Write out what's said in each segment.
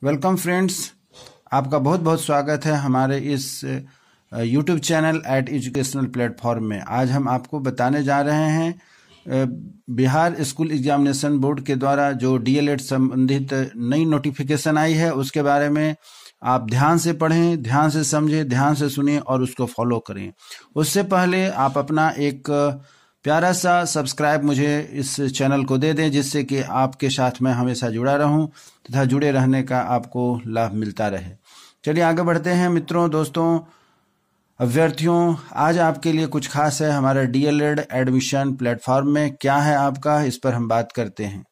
Welcome friends, आपका बहुत बहुत स्वागत है हमारे इस YouTube channel at educational platform में। आज हम आपको बताने जा रहे हैं बिहार स्कूल एग्जामिनेशन बोर्ड के द्वारा जो डीएलएड संबंधित नई नोटिफिकेशन आई है उसके बारे में। आप ध्यान से पढ़ें, ध्यान से समझें, ध्यान से सुनें और उसको फॉलो करें। उससे पहले आप अपना एक प्यारा सा सब्सक्राइब मुझे इस चैनल को दे दें, जिससे कि आपके साथ मैं हमेशा जुड़ा रहूं तथा जुड़े रहने का आपको लाभ मिलता रहे। चलिए आगे बढ़ते हैं मित्रों, दोस्तों, अभ्यर्थियों। आज आपके लिए कुछ खास है हमारा डीएलएड एडमिशन प्लेटफॉर्म में। क्या है आपका, इस पर हम बात करते हैं।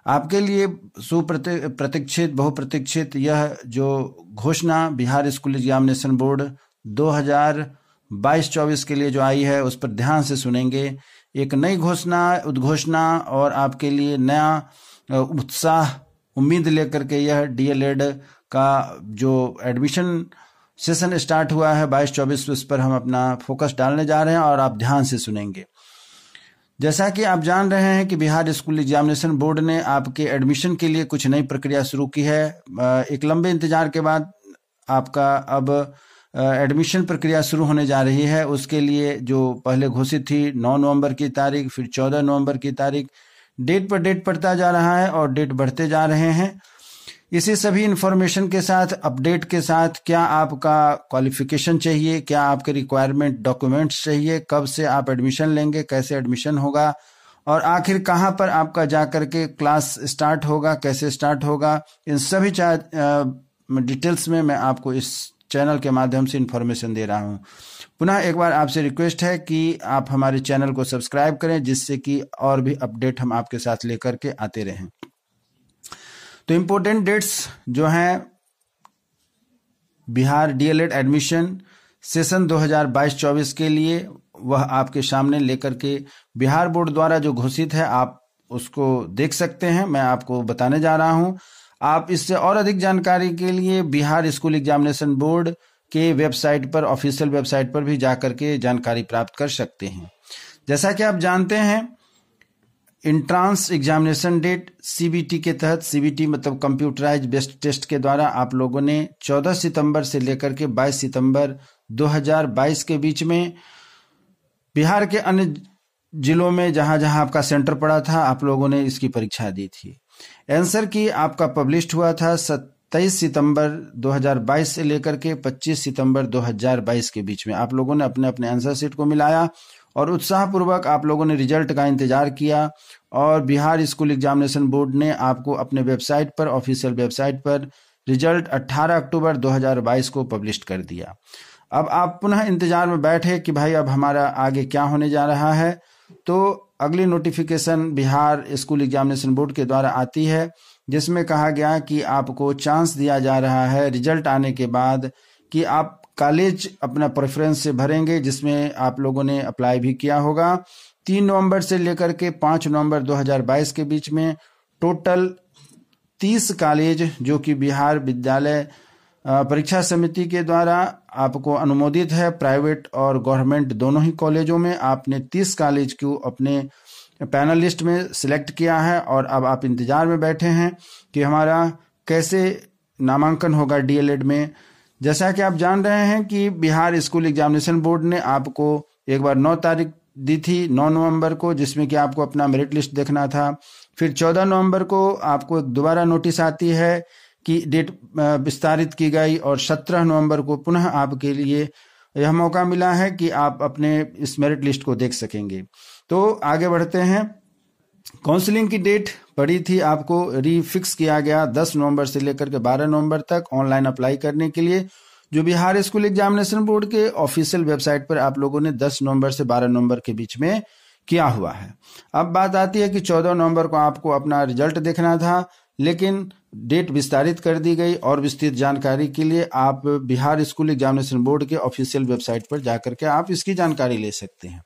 आपके लिए सुप्रतीक्षित बहुप्रतीक्षित यह जो घोषणा बिहार स्कूल एग्जामिनेशन बोर्ड 2022-24 के लिए जो आई है उस पर ध्यान से सुनेंगे। एक नई घोषणा, उद्घोषणा और आपके लिए नया उत्साह, उम्मीद लेकर के यह डीएलएड का जो एडमिशन सेशन स्टार्ट हुआ है 22-24, उस पर हम अपना फोकस डालने जा रहे हैं और आप ध्यान से सुनेंगे। जैसा कि आप जान रहे हैं कि बिहार स्कूल एग्जामिनेशन बोर्ड ने आपके एडमिशन के लिए कुछ नई प्रक्रिया शुरू की है। एक लंबे इंतजार के बाद आपका अब एडमिशन प्रक्रिया शुरू होने जा रही है। उसके लिए जो पहले घोषित थी 9 नवंबर की तारीख, फिर 14 नवंबर की तारीख, डेट पर डेट पड़ता जा रहा है और डेट बढ़ते जा रहे हैं। इसी सभी इंफॉर्मेशन के साथ, अपडेट के साथ, क्या आपका क्वालिफिकेशन चाहिए, क्या आपके रिक्वायरमेंट डॉक्यूमेंट्स चाहिए, कब से आप एडमिशन लेंगे, कैसे एडमिशन होगा और आखिर कहाँ पर आपका जाकर के क्लास स्टार्ट होगा, कैसे स्टार्ट होगा, इन सभी डिटेल्स में मैं आपको इस चैनल के माध्यम से इंफॉर्मेशन दे रहा हूं। पुनः एक बार आपसे रिक्वेस्ट है कि आप हमारे चैनल को सब्सक्राइब करें, जिससे कि और भी अपडेट हम आपके साथ लेकर के आते रहें। तो इम्पोर्टेंट डेट्स जो हैं बिहार डीएलएड एडमिशन सेशन 2022-24 के लिए, वह आपके सामने लेकर के बिहार बोर्ड द्वारा जो घोषित है आप उसको देख सकते हैं। मैं आपको बताने जा रहा हूं। आप इससे और अधिक जानकारी के लिए बिहार स्कूल एग्जामिनेशन बोर्ड के वेबसाइट पर, ऑफिशियल वेबसाइट पर भी जाकर के जानकारी प्राप्त कर सकते हैं। जैसा कि आप जानते हैं, इंट्रांस एग्जामिनेशन डेट सीबीटी के तहत, सीबीटी मतलब कंप्यूटराइज बेस्ड टेस्ट के द्वारा आप लोगों ने 14 सितंबर से लेकर के 22 सितंबर 2022 के बीच में बिहार के अन्य जिलों में जहां जहां आपका सेंटर पड़ा था, आप लोगों ने इसकी परीक्षा दी थी। आंसर की आपका पब्लिश हुआ था 27 सितंबर 2022 से लेकर के 25 सितंबर 2022 के बीच में। आप लोगों ने अपने अपने आंसर शीट को मिलाया और उत्साहपूर्वक आप लोगों ने रिजल्ट का इंतजार किया और बिहार स्कूल एग्जामिनेशन बोर्ड ने आपको अपने वेबसाइट पर, ऑफिशियल वेबसाइट पर रिजल्ट 18 अक्टूबर 2022 को पब्लिश कर दिया। अब आप पुनः इंतजार में बैठे कि भाई अब हमारा आगे क्या होने जा रहा है। तो अगली notification Bihar school examination board के द्वारा आती है, जिसमें कहा गया कि आपको चांस दिया जा रहा है रिजल्ट आने के बाद कि आप कॉलेज अपना प्रेफरेंस से भरेंगे, जिसमें आप लोगों ने अप्लाई भी किया होगा। 3 नवंबर से लेकर के 5 नवंबर 2022 के बीच में टोटल 30 कॉलेज जो कि बिहार विद्यालय परीक्षा समिति के द्वारा आपको अनुमोदित है, प्राइवेट और गवर्नमेंट दोनों ही कॉलेजों में आपने 30 कॉलेज को अपने पैनल लिस्ट में सिलेक्ट किया है और अब आप इंतजार में बैठे हैं कि हमारा कैसे नामांकन होगा डीएलएड में। जैसा कि आप जान रहे हैं कि बिहार स्कूल एग्जामिनेशन बोर्ड ने आपको एक बार 9 तारीख दी थी, 9 नवंबर को, जिसमें कि आपको अपना मेरिट लिस्ट देखना था। फिर 14 नवंबर को आपको एक दोबारा नोटिस आती है कि डेट विस्तारित की गई और 17 नवंबर को पुनः आपके लिए यह मौका मिला है कि आप अपने इस मेरिट लिस्ट को देख सकेंगे। तो आगे बढ़ते हैं। काउंसलिंग की डेट पड़ी थी, आपको रीफिक्स किया गया 10 नवंबर से लेकर के 12 नवंबर तक ऑनलाइन अप्लाई करने के लिए, जो बिहार स्कूल एग्जामिनेशन बोर्ड के ऑफिशियल वेबसाइट पर आप लोगों ने 10 नवंबर से 12 नवंबर के बीच में किया हुआ है। अब बात आती है कि 14 नवंबर को आपको अपना रिजल्ट देखना था, लेकिन डेट विस्तारित कर दी गई और विस्तृत जानकारी के लिए आप बिहार स्कूल एग्जामिनेशन बोर्ड के ऑफिशियल वेबसाइट पर जाकर के आप इसकी जानकारी ले सकते हैं।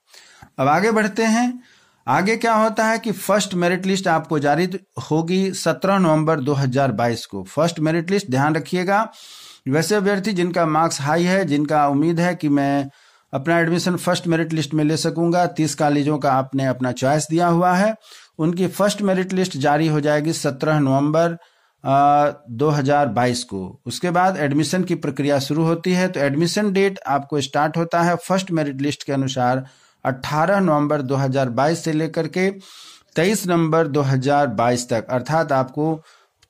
अब आगे बढ़ते हैं। आगे क्या होता है कि फर्स्ट मेरिट लिस्ट आपको जारी होगी 17 नवंबर 2022 को। फर्स्ट मेरिट लिस्ट, ध्यान रखिएगा, वैसे अभ्यर्थी जिनका मार्क्स हाई है, जिनका उम्मीद है कि मैं अपना एडमिशन फर्स्ट मेरिट लिस्ट में ले सकूंगा, 30 कॉलेजों का आपने अपना चॉइस दिया हुआ है, उनकी फर्स्ट मेरिट लिस्ट जारी हो जाएगी 17 नवंबर 2022 को। उसके बाद एडमिशन की प्रक्रिया शुरू होती है। तो एडमिशन डेट आपको स्टार्ट होता है फर्स्ट मेरिट लिस्ट के अनुसार 18 नवंबर 2022 से लेकर के 23 नवंबर 2022 तक, अर्थात आपको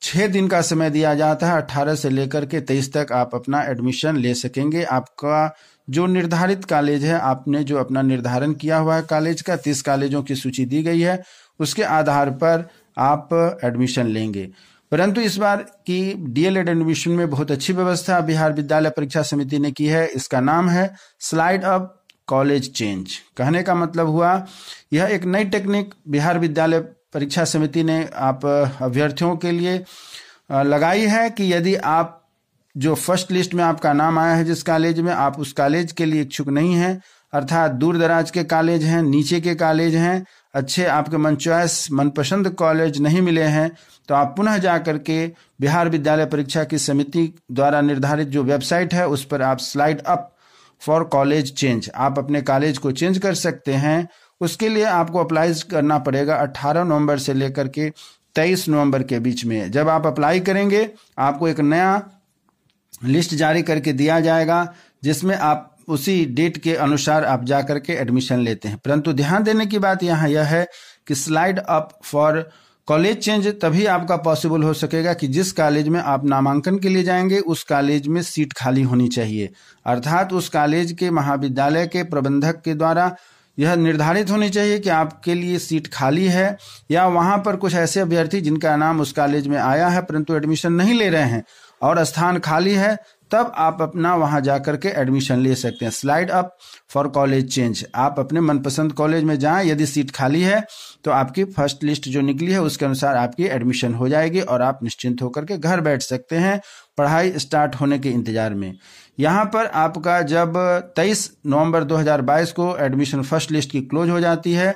6 दिन का समय दिया जाता है। 18 से लेकर के 23 तक आप अपना एडमिशन ले सकेंगे। आपका जो निर्धारित कॉलेज है, आपने जो अपना निर्धारण किया हुआ है कॉलेज का, 30 कॉलेजों की सूची दी गई है, उसके आधार पर आप एडमिशन लेंगे। परंतु इस बार की डीएलएड एडमिशन में बहुत अच्छी व्यवस्था बिहार विद्यालय परीक्षा समिति ने की है। इसका नाम है स्लाइड अप कॉलेज चेंज। कहने का मतलब हुआ, यह एक नई टेक्निक बिहार विद्यालय परीक्षा समिति ने आप अभ्यर्थियों के लिए लगाई है कि यदि आप जो फर्स्ट लिस्ट में आपका नाम आया है जिस कॉलेज में, आप उस कॉलेज के लिए इच्छुक नहीं हैं, अर्थात दूर दराज के कॉलेज हैं, नीचे के कॉलेज हैं, अच्छे आपके मन चॉइस मनपसंद कॉलेज नहीं मिले हैं, तो आप पुनः जा करके बिहार विद्यालय परीक्षा की समिति द्वारा निर्धारित जो वेबसाइट है उस पर आप slide up for college change, आप अपने कॉलेज को चेंज कर सकते हैं। उसके लिए आपको अप्लाई करना पड़ेगा 18 नवंबर से लेकर के 23 नवंबर के बीच में। जब आप अप्लाई करेंगे आपको एक नया लिस्ट जारी करके दिया जाएगा जिसमें आप उसी डेट के अनुसार आप जा करके एडमिशन लेते हैं। परंतु ध्यान देने की बात यहाँ यह है कि slide up for college change तभी आपका पॉसिबल हो सकेगा कि जिस कॉलेज में आप नामांकन के लिए जाएंगे उस कॉलेज में सीट खाली होनी चाहिए, अर्थात उस कॉलेज के महाविद्यालय के प्रबंधक के द्वारा यह निर्धारित होनी चाहिए कि आपके लिए सीट खाली है, या वहां पर कुछ ऐसे अभ्यर्थी जिनका नाम उस कॉलेज में आया है परंतु एडमिशन नहीं ले रहे हैं और स्थान खाली है, तब आप अपना वहां जाकर के एडमिशन ले सकते हैं। Slide up for college change, आप अपने मनपसंद कॉलेज में जाएं, यदि सीट खाली है तो आपकी फर्स्ट लिस्ट जो निकली है उसके अनुसार आपकी एडमिशन हो जाएगी और आप निश्चिंत होकर के घर बैठ सकते हैं पढ़ाई स्टार्ट होने के इंतजार में। यहाँ पर आपका जब 23 नवंबर 2022 को एडमिशन फर्स्ट लिस्ट की क्लोज हो जाती है,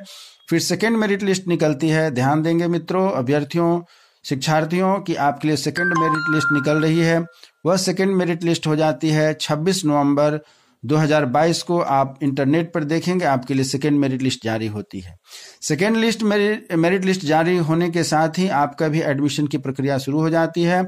फिर सेकेंड मेरिट लिस्ट निकलती है। ध्यान देंगे मित्रों, अभ्यर्थियों, शिक्षार्थियों की आपके लिए सेकेंड मेरिट लिस्ट निकल रही है। वह सेकेंड मेरिट लिस्ट हो जाती है 26 नवंबर 2022 को। आप इंटरनेट पर देखेंगे आपके लिए सेकेंड मेरिट लिस्ट जारी होती है। सेकेंड लिस्ट मेरिट लिस्ट जारी होने के साथ ही आपका भी एडमिशन की प्रक्रिया शुरू हो जाती है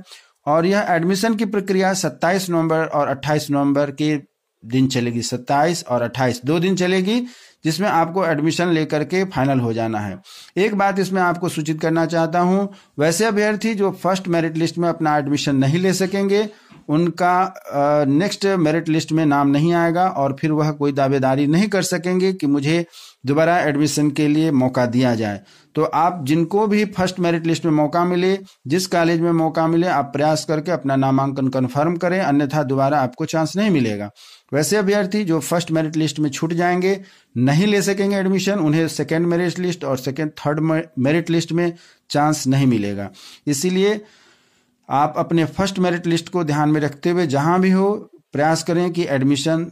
और यह एडमिशन की प्रक्रिया 27 नवंबर और 28 नवंबर के दिन चलेगी। 27 और 28 2 दिन चलेगी जिसमें आपको एडमिशन लेकर के फाइनल हो जाना है। एक बात इसमें आपको सूचित करना चाहता हूं, वैसे अभ्यर्थी जो फर्स्ट मेरिट लिस्ट में अपना एडमिशन नहीं ले सकेंगे उनका नेक्स्ट मेरिट लिस्ट में नाम नहीं आएगा और फिर वह कोई दावेदारी नहीं कर सकेंगे कि मुझे दोबारा एडमिशन के लिए मौका दिया जाए। तो आप जिनको भी फर्स्ट मेरिट लिस्ट में मौका मिले, जिस कॉलेज में मौका मिले, आप प्रयास करके अपना नामांकन कंफर्म करें, अन्यथा दोबारा आपको चांस नहीं मिलेगा। वैसे अभ्यर्थी जो फर्स्ट मेरिट लिस्ट में छूट जाएंगे, नहीं ले सकेंगे एडमिशन, उन्हें सेकेंड मेरिट लिस्ट और थर्ड मेरिट लिस्ट में चांस नहीं मिलेगा। इसीलिए आप अपने फर्स्ट मेरिट लिस्ट को ध्यान में रखते हुए जहां भी हो प्रयास करें कि एडमिशन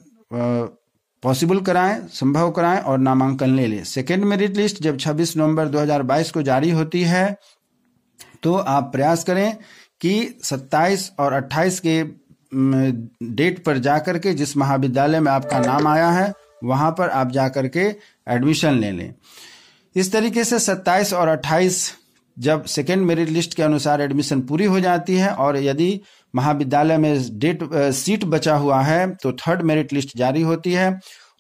पॉसिबल कराएं, संभव कराएं और नामांकन ले लें। सेकेंड मेरिट लिस्ट जब 26 नवंबर 2022 को जारी होती है तो आप प्रयास करें कि 27 और 28 के डेट पर जाकर के जिस महाविद्यालय में आपका नाम आया है वहां पर आप जाकर के एडमिशन ले लें। इस तरीके से 27 और 28 जब सेकेंड मेरिट लिस्ट के अनुसार एडमिशन पूरी हो जाती है और यदि महाविद्यालय में सीट बचा हुआ है तो थर्ड मेरिट लिस्ट जारी होती है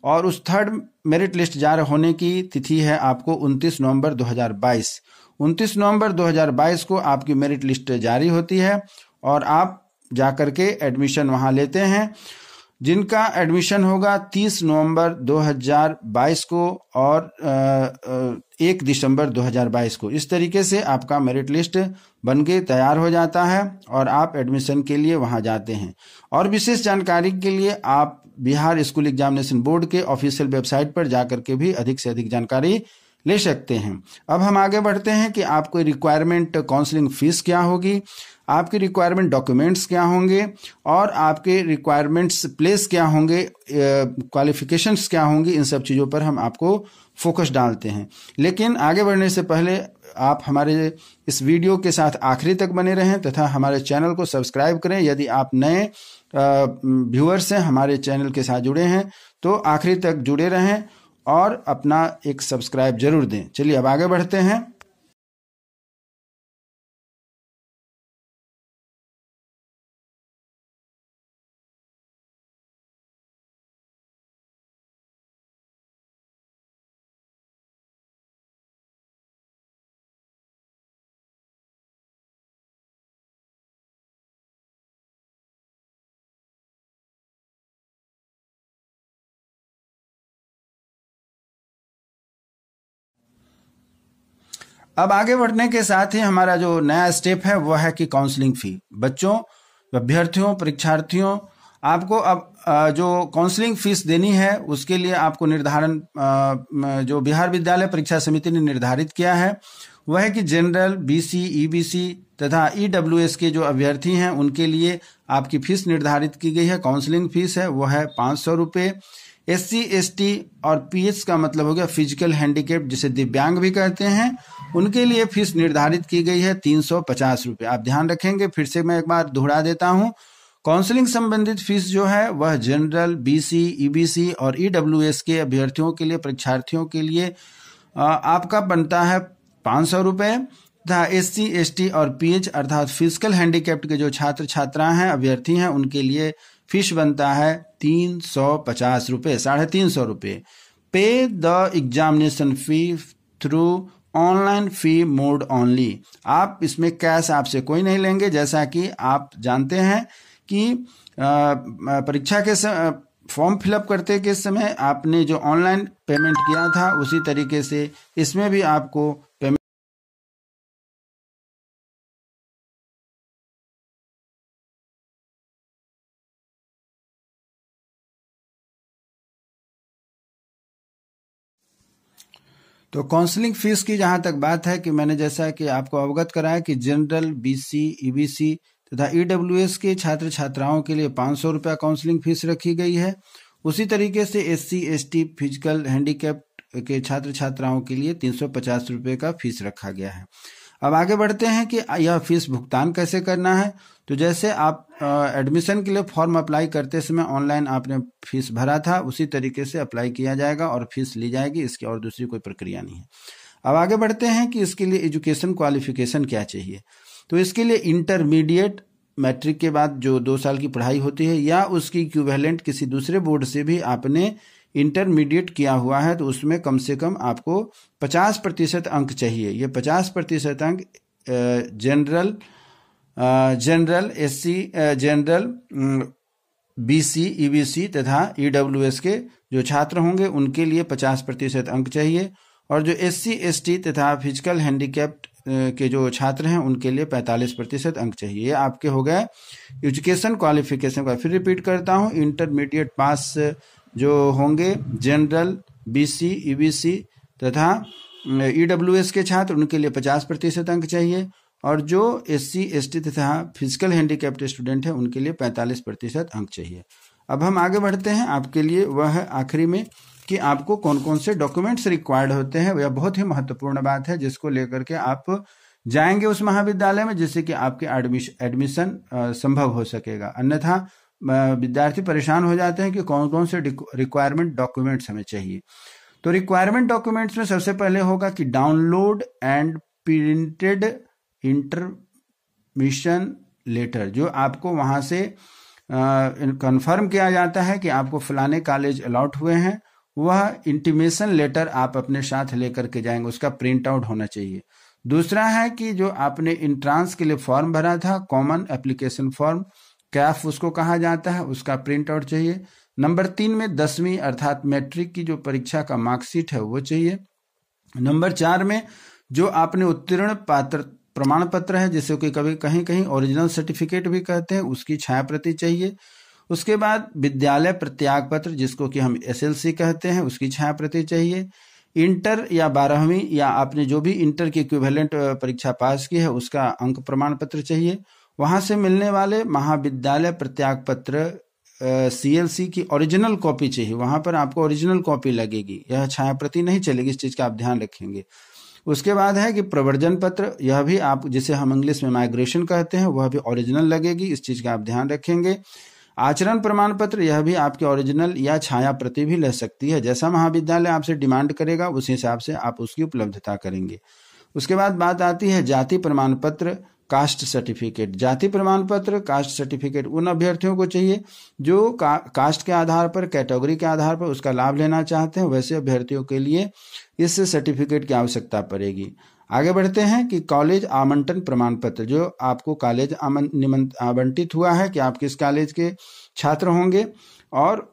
और उस थर्ड मेरिट लिस्ट जारी होने की तिथि है आपको 29 नवंबर 2022। 29 नवंबर 2022 को आपकी मेरिट लिस्ट जारी होती है और आप जाकर के एडमिशन वहां लेते हैं। जिनका एडमिशन होगा 30 नवंबर 2022 को और 1 दिसंबर 2022 को, इस तरीके से आपका मेरिट लिस्ट बनके तैयार हो जाता है और आप एडमिशन के लिए वहां जाते हैं। और विशेष जानकारी के लिए आप बिहार स्कूल एग्जामिनेशन बोर्ड के ऑफिशियल वेबसाइट पर जाकर के भी अधिक से अधिक जानकारी ले सकते हैं। अब हम आगे बढ़ते हैं कि आपको रिक्वायरमेंट काउंसलिंग फीस क्या होगी, आपके रिक्वायरमेंट डॉक्यूमेंट्स क्या होंगे और आपके रिक्वायरमेंट्स प्लेस क्या होंगे, क्वालिफिकेशंस क्या होंगी, इन सब चीज़ों पर हम आपको फोकस डालते हैं। लेकिन आगे बढ़ने से पहले आप हमारे इस वीडियो के साथ आखिरी तक बने रहें तथा हमारे चैनल को सब्सक्राइब करें। यदि आप नए व्यूअर्स हैं, हमारे चैनल के साथ जुड़े हैं तो आखिरी तक जुड़े रहें और अपना एक सब्सक्राइब जरूर दें। चलिए अब आगे बढ़ते हैं। अब आगे बढ़ने के साथ ही हमारा जो नया स्टेप है वह है कि काउंसलिंग फी। बच्चों, अभ्यर्थियों, परीक्षार्थियों, आपको अब जो काउंसलिंग फीस देनी है उसके लिए आपको निर्धारण जो बिहार विद्यालय परीक्षा समिति ने निर्धारित किया है वह है कि जनरल, बीसी, ईबीसी तथा ईडब्ल्यूएस के जो अभ्यर्थी हैं उनके लिए आपकी फीस निर्धारित की गई है। काउंसलिंग फीस है वह है 500 रुपये। एससी, एसटी और पीएच का मतलब हो गया फिजिकल हैंडीकैप, जिसे दिव्यांग भी कहते हैं, उनके लिए फीस निर्धारित की गई है 350 रुपये। आप ध्यान रखेंगे, फिर से मैं एक बार दोहरा देता हूं, काउंसलिंग संबंधित फीस जो है वह जनरल, बीसी, ईबीसी और ईडब्ल्यूएस के अभ्यर्थियों के लिए, परीक्षार्थियों के लिए आपका बनता है 500 रुपये तथा एससी, एसटी और पीएच अर्थात फिजिकल हैंडीकैप्ड के जो छात्र छात्राएं हैं, अभ्यर्थी हैं, उनके लिए फीस बनता है 350 रुपये, 350 रुपये। पे the examination fee through online fee mode only. आप इसमें कैश आपसे कोई नहीं लेंगे। जैसा कि आप जानते हैं कि परीक्षा के फॉर्म फिलअप करते के समय आपने जो ऑनलाइन पेमेंट किया था उसी तरीके से इसमें भी आपको पेमेंट। तो काउंसलिंग फीस की जहां तक बात है कि मैंने जैसा कि आपको अवगत कराया कि जनरल, बीसी, ईबीसी तथा ईडब्ल्यूएस के छात्र छात्राओं के लिए 500 रुपया काउंसलिंग फीस रखी गई है। उसी तरीके से एससी, एसटी, फिजिकल हैंडीकैप के छात्र छात्राओं के लिए 350 रुपये का फीस रखा गया है। अब आगे बढ़ते हैं कि यह फीस भुगतान कैसे करना है। तो जैसे आप एडमिशन के लिए फॉर्म अप्लाई करते समय ऑनलाइन आपने फीस भरा था, उसी तरीके से अप्लाई किया जाएगा और फीस ली जाएगी। इसकी और दूसरी कोई प्रक्रिया नहीं है। अब आगे बढ़ते हैं कि इसके लिए एजुकेशन क्वालिफिकेशन क्या चाहिए। तो इसके लिए इंटरमीडिएट, मैट्रिक के बाद जो 2 साल की पढ़ाई होती है, या उसकी इक्विवेलेंट किसी दूसरे बोर्ड से भी आपने इंटरमीडिएट किया हुआ है तो उसमें कम से कम आपको 50% अंक चाहिए। ये 50% अंक general, SC, general, BC, EBC तथा ईडब्ल्यूएस के जो छात्र होंगे उनके लिए 50% अंक चाहिए, और जो एससी, एसटी तथा फिजिकल हैंडीकैप के जो छात्र हैं उनके लिए 45% अंक चाहिए। ये आपके हो गए एजुकेशन क्वालिफिकेशन का। फिर रिपीट करता हूँ, इंटरमीडिएट पास जो होंगे जनरल, बीसी, ईबीसी तथा ईडब्ल्यूएस के छात्र उनके लिए 50% अंक चाहिए, और जो एससी, एसटी तथा फिजिकल हैंडीकैप्ड स्टूडेंट हैं उनके लिए 45% अंक चाहिए। अब हम आगे बढ़ते हैं। आपके लिए वह आखिरी में कि आपको कौन कौन से डॉक्यूमेंट्स रिक्वायर्ड होते हैं। यह बहुत ही महत्वपूर्ण बात है जिसको लेकर के आप जाएंगे उस महाविद्यालय में, जिससे कि आपके एडमिशन संभव हो सकेगा। अन्यथा विद्यार्थी परेशान हो जाते हैं कि कौन कौन से रिक्वायरमेंट डॉक्यूमेंट्स हमें चाहिए। तो रिक्वायरमेंट डॉक्यूमेंट्स में सबसे पहले होगा कि download and printed intermission letter, जो आपको वहां से कंफर्म किया जाता है कि आपको फलाने कॉलेज अलॉट हुए हैं, वह इंटीमेशन लेटर आप अपने साथ लेकर के जाएंगे, उसका प्रिंट आउट होना चाहिए। दूसरा है कि जो आपने इंट्रांस के लिए फॉर्म भरा था, कॉमन एप्लीकेशन फॉर्म, कैफ उसको कहा जाता है, उसका प्रिंट आउट चाहिए। नंबर 3 में 10वीं अर्थात मैट्रिक की जो परीक्षा का मार्कशीट है वो चाहिए। नंबर 4 में जो आपने उत्तीर्ण पात्र प्रमाण पत्र है, जिसे कि कभी कहीं कहीं ओरिजिनल सर्टिफिकेट भी कहते हैं, उसकी छाया प्रति चाहिए। उसके बाद विद्यालय प्रत्याग पत्र, जिसको कि हम एसएलसी कहते हैं, उसकी छाया प्रति चाहिए। इंटर या 12वीं या आपने जो भी इंटर की इक्विवेलेंट परीक्षा पास की है उसका अंक प्रमाण पत्र चाहिए। वहां से मिलने वाले महाविद्यालय प्रत्याग पत्र सीएलसी की ओरिजिनल कॉपी चाहिए। वहां पर आपको ओरिजिनल कॉपी लगेगी, यह छाया प्रति नहीं चलेगी, इस चीज का आप ध्यान रखेंगे। उसके बाद है कि प्रवर्जन पत्र, यह भी आप जिसे हम इंग्लिश में माइग्रेशन कहते हैं, वह भी ओरिजिनल लगेगी, इस चीज का आप ध्यान रखेंगे। आचरण प्रमाण पत्र, यह भी आपके ओरिजिनल या छाया प्रति भी ले सकती है, जैसा महाविद्यालय आपसे डिमांड करेगा उस हिसाब से आप उसकी उपलब्धता करेंगे। उसके बाद बात आती है जाति प्रमाण पत्र, कास्ट सर्टिफिकेट। जाति प्रमाण पत्र, कास्ट सर्टिफिकेट उन अभ्यर्थियों को चाहिए जो कास्ट के आधार पर, कैटेगरी के आधार पर उसका लाभ लेना चाहते हैं, वैसे अभ्यर्थियों के लिए इस सर्टिफिकेट की आवश्यकता पड़ेगी। आगे बढ़ते हैं कि कॉलेज आवंटन प्रमाण पत्र, जो आपको कॉलेज आवंटित हुआ है कि आप किस कॉलेज के छात्र होंगे और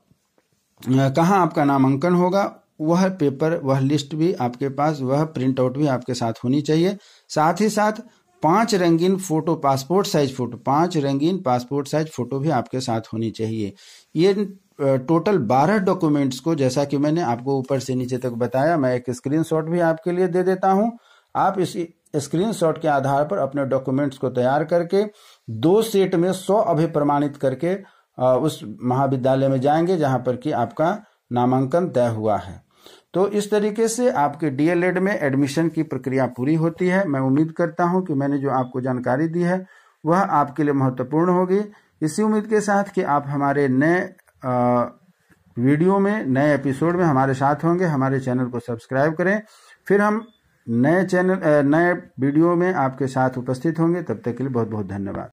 कहाँ आपका नामांकन होगा, वह पेपर, वह लिस्ट भी आपके पास, वह प्रिंट आउट भी आपके साथ होनी चाहिए। साथ ही साथ 5 रंगीन फोटो, पासपोर्ट साइज फोटो, 5 रंगीन पासपोर्ट साइज फोटो भी आपके साथ होनी चाहिए। ये टोटल 12 डॉक्यूमेंट्स को, जैसा कि मैंने आपको ऊपर से नीचे तक बताया, मैं एक स्क्रीनशॉट भी आपके लिए दे देता हूं। आप इस स्क्रीनशॉट के आधार पर अपने डॉक्यूमेंट्स को तैयार करके 2 सेट में 100 अभिप्रमाणित करके उस महाविद्यालय में जाएंगे जहां पर कि आपका नामांकन तय हुआ है। तो इस तरीके से आपके डीएलएड में एडमिशन की प्रक्रिया पूरी होती है। मैं उम्मीद करता हूं कि मैंने जो आपको जानकारी दी है वह आपके लिए महत्वपूर्ण होगी। इसी उम्मीद के साथ कि आप हमारे नए वीडियो में, नए एपिसोड में हमारे साथ होंगे। हमारे चैनल को सब्सक्राइब करें, फिर हम नए वीडियो में आपके साथ उपस्थित होंगे। तब तक के लिए बहुत बहुत धन्यवाद।